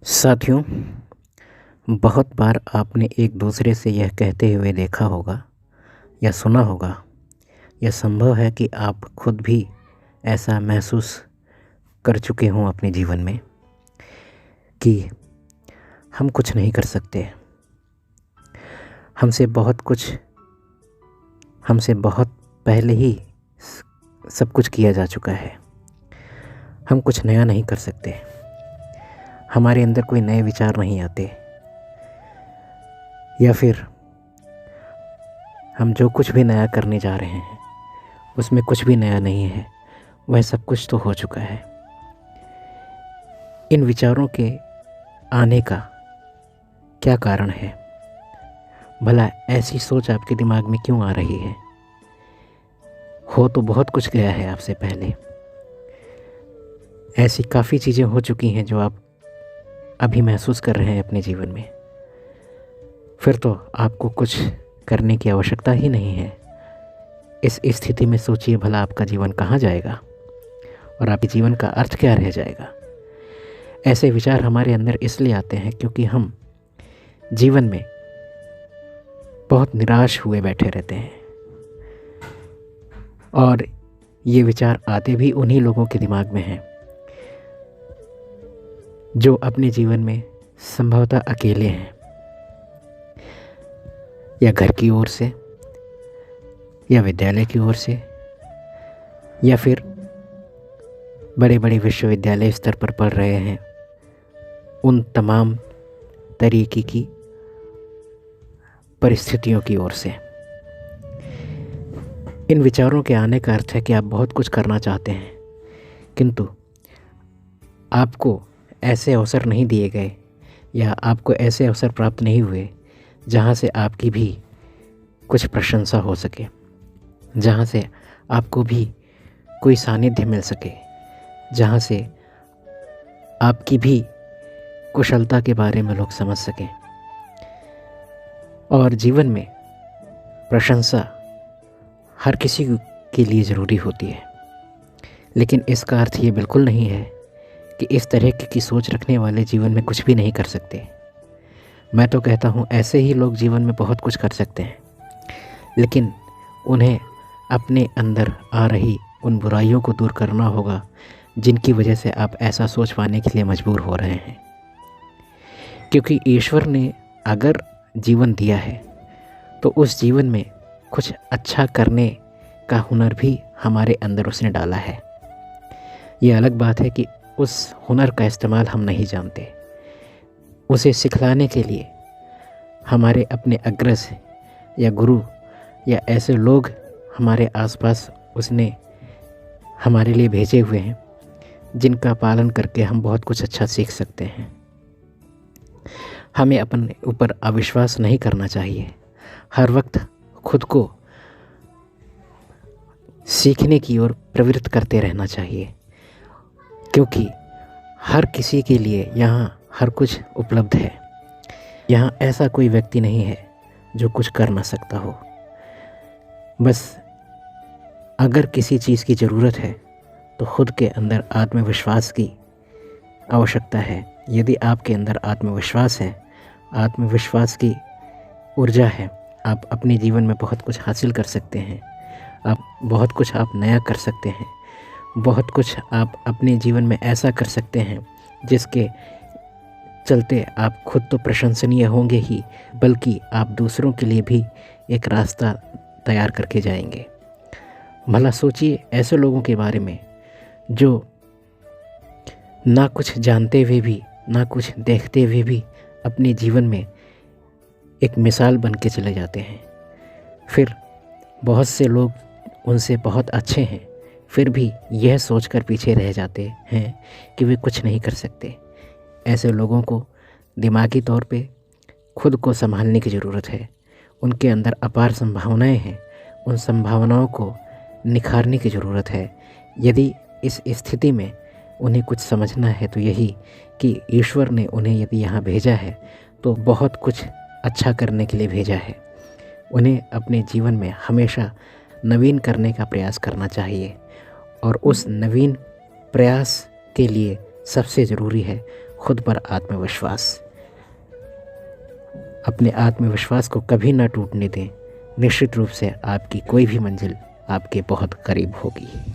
साथियों, बहुत बार आपने एक दूसरे से यह कहते हुए देखा होगा या सुना होगा, यह संभव है कि आप खुद भी ऐसा महसूस कर चुके हों अपने जीवन में कि हम कुछ नहीं कर सकते। हमसे बहुत पहले ही सब कुछ किया जा चुका है। हम कुछ नया नहीं कर सकते। हमारे अंदर कोई नए विचार नहीं आते, या फिर हम जो कुछ भी नया करने जा रहे हैं उसमें कुछ भी नया नहीं है। वह सब कुछ तो हो चुका है। इन विचारों के आने का क्या कारण है? भला ऐसी सोच आपके दिमाग में क्यों आ रही है? हो तो बहुत कुछ गया है आपसे पहले। ऐसी काफ़ी चीज़ें हो चुकी हैं जो आप अभी महसूस कर रहे हैं अपने जीवन में। फिर तो आपको कुछ करने की आवश्यकता ही नहीं है। इस स्थिति में सोचिए, भला आपका जीवन कहाँ जाएगा और आपके जीवन का अर्थ क्या रह जाएगा? ऐसे विचार हमारे अंदर इसलिए आते हैं क्योंकि हम जीवन में बहुत निराश हुए बैठे रहते हैं, और ये विचार आते भी उन्हीं लोगों के दिमाग में हैं जो अपने जीवन में संभवतः अकेले हैं, या घर की ओर से, या विद्यालय की ओर से, या फिर बड़े बड़े विश्वविद्यालय स्तर पर पढ़ रहे हैं। उन तमाम तरीके की परिस्थितियों की ओर से इन विचारों के आने का अर्थ है कि आप बहुत कुछ करना चाहते हैं, किंतु आपको ऐसे अवसर नहीं दिए गए, या आपको ऐसे अवसर प्राप्त नहीं हुए जहाँ से आपकी भी कुछ प्रशंसा हो सके, जहाँ से आपको भी कोई सानिध्य मिल सके, जहाँ से आपकी भी कुशलता के बारे में लोग समझ सकें। और जीवन में प्रशंसा हर किसी के लिए ज़रूरी होती है, लेकिन इसका अर्थ ये बिल्कुल नहीं है कि इस तरह की सोच रखने वाले जीवन में कुछ भी नहीं कर सकते। मैं तो कहता हूँ ऐसे ही लोग जीवन में बहुत कुछ कर सकते हैं, लेकिन उन्हें अपने अंदर आ रही उन बुराइयों को दूर करना होगा जिनकी वजह से आप ऐसा सोच पाने के लिए मजबूर हो रहे हैं। क्योंकि ईश्वर ने अगर जीवन दिया है तो उस जीवन में कुछ अच्छा करने का हुनर भी हमारे अंदर उसने डाला है। ये अलग बात है कि उस हुनर का इस्तेमाल हम नहीं जानते। उसे सिखलाने के लिए हमारे अपने अग्रज या गुरु या ऐसे लोग हमारे आसपास उसने हमारे लिए भेजे हुए हैं, जिनका पालन करके हम बहुत कुछ अच्छा सीख सकते हैं। हमें अपने ऊपर अविश्वास नहीं करना चाहिए। हर वक्त खुद को सीखने की ओर प्रवृत्त करते रहना चाहिए, क्योंकि हर किसी के लिए यहाँ हर कुछ उपलब्ध है। यहाँ ऐसा कोई व्यक्ति नहीं है जो कुछ कर ना सकता हो। बस अगर किसी चीज़ की ज़रूरत है तो खुद के अंदर आत्मविश्वास की आवश्यकता है। यदि आपके अंदर आत्मविश्वास है, आत्मविश्वास की ऊर्जा है, आप अपने जीवन में बहुत कुछ हासिल कर सकते हैं। बहुत कुछ आप नया कर सकते हैं। बहुत कुछ आप अपने जीवन में ऐसा कर सकते हैं जिसके चलते आप खुद तो प्रशंसनीय होंगे ही, बल्कि आप दूसरों के लिए भी एक रास्ता तैयार करके जाएंगे। भला सोचिए ऐसे लोगों के बारे में जो ना कुछ जानते हुए भी, ना कुछ देखते हुए भी अपने जीवन में एक मिसाल बन के चले जाते हैं। फिर बहुत से लोग उनसे बहुत अच्छे हैं, फिर भी यह सोचकर पीछे रह जाते हैं कि वे कुछ नहीं कर सकते। ऐसे लोगों को दिमागी तौर पे खुद को संभालने की ज़रूरत है। उनके अंदर अपार संभावनाएं हैं, उन संभावनाओं को निखारने की ज़रूरत है। यदि इस स्थिति में उन्हें कुछ समझना है तो यही कि ईश्वर ने उन्हें यदि यहाँ भेजा है तो बहुत कुछ अच्छा करने के लिए भेजा है। उन्हें अपने जीवन में हमेशा नवीन करने का प्रयास करना चाहिए, और उस नवीन प्रयास के लिए सबसे ज़रूरी है खुद पर आत्मविश्वास। अपने आत्मविश्वास को कभी ना टूटने दें। निश्चित रूप से आपकी कोई भी मंजिल आपके बहुत करीब होगी।